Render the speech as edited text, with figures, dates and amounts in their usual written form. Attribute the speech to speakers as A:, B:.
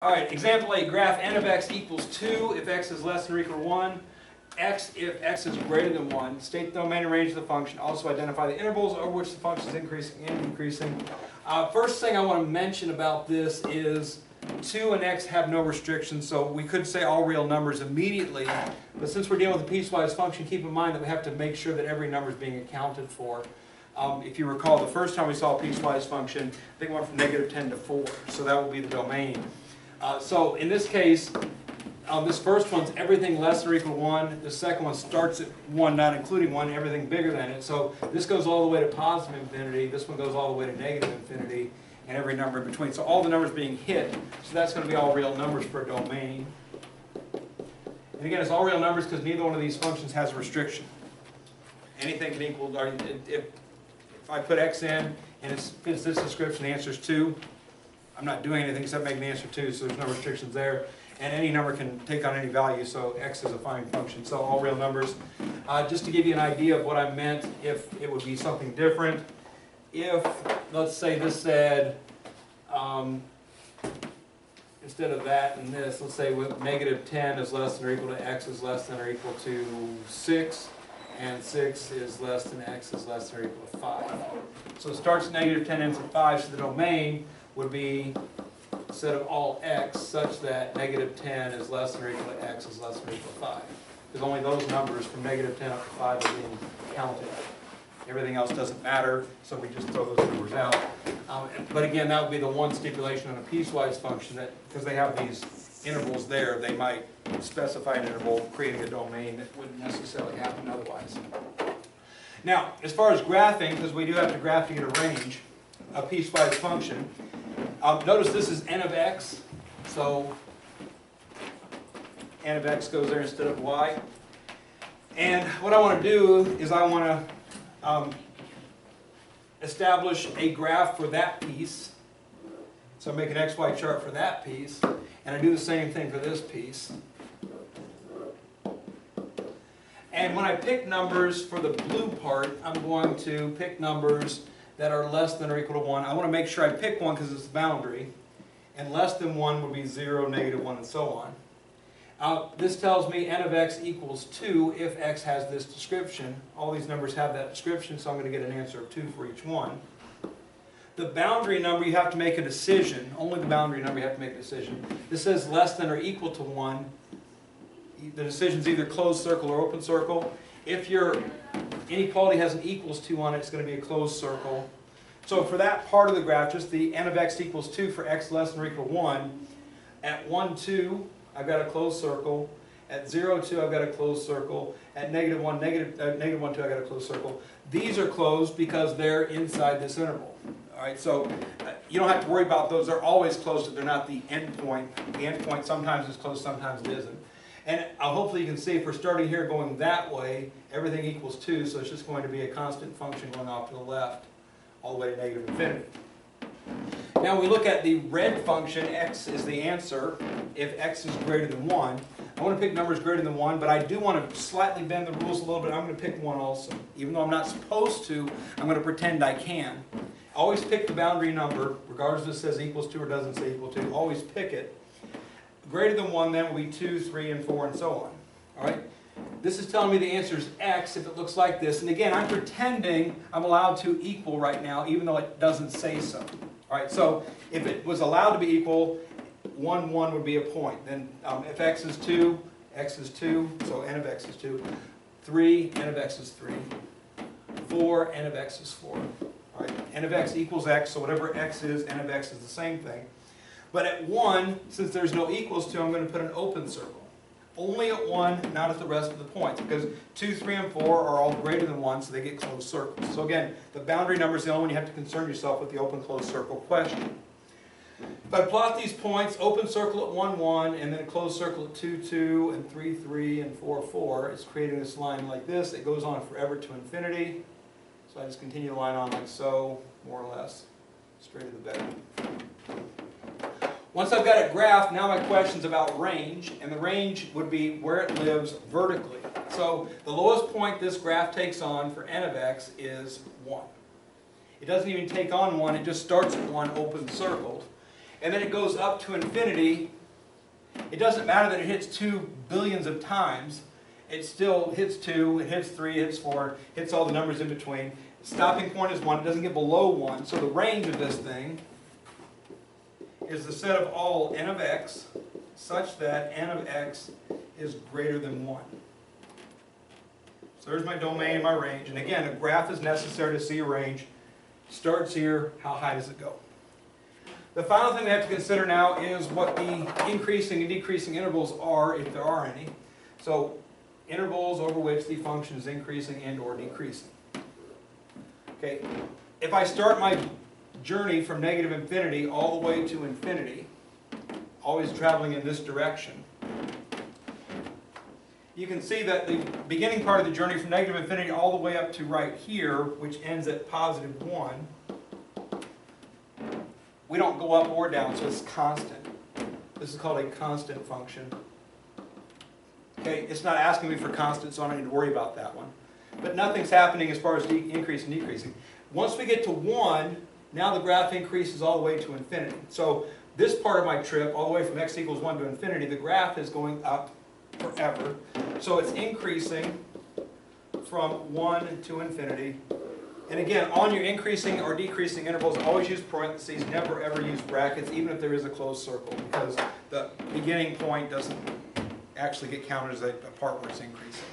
A: All right, example 8, graph n of x equals 2 if x is less than or equal to 1, x if x is greater than 1. State the domain and range of the function. Also identify the intervals over which the function is increasing and decreasing. First thing I want to mention about this is 2 and x have no restrictions, so we could say all real numbers immediately. But since we're dealing with a piecewise function, keep in mind that we have to make sure that every number is being accounted for. If you recall, the first time we saw a piecewise function, I think it went from -10 to 4, so that will be the domain. So in this case, this first one's everything less than or equal to 1. The second one starts at 1, not including 1, everything bigger than it. So this goes all the way to positive infinity, this one goes all the way to negative infinity, and every number in between. So all the numbers being hit, so that's going to be all real numbers for a domain. And again, it's all real numbers because neither one of these functions has a restriction. Anything can equal, if I put x in and it fits this description, the answer is 2. I'm not doing anything except making the answer 2, so there's no restrictions there. And any number can take on any value, so x is a fine function. So all real numbers. Just to give you an idea of what I meant, if it would be something different, if, let's say this said, instead of that and this, let's say with -10 is less than or equal to x is less than or equal to 6, and 6 is less than x is less than or equal to 5. So it starts at -10, ends at 5, so the domain would be set of all x such that -10 is less than or equal to x is less than or equal to 5. Because only those numbers from -10 up to 5 are being counted. Everything else doesn't matter, so we just throw those numbers out. But again, that would be the one stipulation on a piecewise function, that because they have these intervals there, they might specify an interval creating a domain that wouldn't necessarily happen otherwise. Now, as far as graphing, because we do have to graph to get a range, a piecewise function, notice this is n of x, so n of x goes there instead of y. And what I want to do is I want to establish a graph for that piece. So I make an xy chart for that piece, and I do the same thing for this piece. And when I pick numbers for the blue part, I'm going to pick numbers that are less than or equal to 1. I want to make sure I pick one because it's the boundary. And less than 1 would be 0, -1, and so on. This tells me n of x equals 2 if x has this description. All these numbers have that description, so I'm going to get an answer of 2 for each one. The boundary number, you have to make a decision. Only the boundary number you have to make a decision. This says less than or equal to 1. The decision is either closed circle or open circle. If your inequality has an equals to on it, it's going to be a closed circle. So for that part of the graph, just the n of x equals 2 for x less than or equal to 1. At 1, 2, I've got a closed circle. At 0, 2, I've got a closed circle. At -1, -1, 2, I've got a closed circle. These are closed because they're inside this interval. All right, so you don't have to worry about those. They're always closed if they're not the end point. The end point sometimes is closed, sometimes it isn't. And hopefully you can see if we're starting here going that way, everything equals 2, so it's just going to be a constant function going off to the left, all the way to negative infinity. Now we look at the red function, x is the answer, if x is greater than 1. I want to pick numbers greater than 1, but I do want to slightly bend the rules a little bit. I'm going to pick 1 also. Even though I'm not supposed to, I'm going to pretend I can. Always pick the boundary number, regardless if it says equals 2 or doesn't say equal to. Always pick it. Greater than 1 then will be 2, 3, and 4, and so on. All right? This is telling me the answer is x if it looks like this. And again, I'm pretending I'm allowed to equal right now, even though it doesn't say so. All right, so if it was allowed to be equal, 1, 1 would be a point. Then if x is 2, so n of x is 2. 3, n of x is 3. 4, n of x is 4. All right, n of x equals x, so whatever x is, n of x is the same thing. But at 1, since there's no equals to, I'm going to put an open circle. Only at 1, not at the rest of the points, because 2, 3, and 4 are all greater than 1, so they get closed circles. So again, the boundary number is the only one you have to concern yourself with the open closed circle question. If I plot these points, open circle at 1, 1, and then a closed circle at 2, 2, and 3, 3, and 4, 4, it's creating this line like this. It goes on forever to infinity. So I just continue the line on like so, more or less, straight to the bed. Once I've got it graphed, now my question's about range, and the range would be where it lives vertically. So the lowest point this graph takes on for n of x is 1. It doesn't even take on 1, it just starts at 1 open circled. and then it goes up to infinity, it doesn't matter that it hits 2 billions of times. It still hits 2, it hits 3, it hits 4, hits all the numbers in between. Stopping point is 1, it doesn't get below 1. So the range of this thing is the set of all n of x such that n of x is greater than 1. So there's my domain and my range. And again, a graph is necessary to see a range. Starts here, how high does it go? The final thing we have to consider now is what the increasing and decreasing intervals are, if there are any. So intervals over which the function is increasing and or decreasing. Okay, if I start my journey from negative infinity all the way to infinity, always traveling in this direction, you can see that the beginning part of the journey from negative infinity all the way up to right here, which ends at positive 1, we don't go up or down, so it's constant. This is called a constant function. Okay, it's not asking me for constant, so I don't need to worry about that one. But nothing's happening as far as increasing and decreasing. Once we get to 1, now the graph increases all the way to infinity. So this part of my trip, all the way from x equals 1 to infinity, the graph is going up forever. So it's increasing from 1 to infinity. And again, on your increasing or decreasing intervals, always use parentheses, never ever use brackets, even if there is a closed circle, because the beginning point doesn't actually get counted as a part where it's increasing.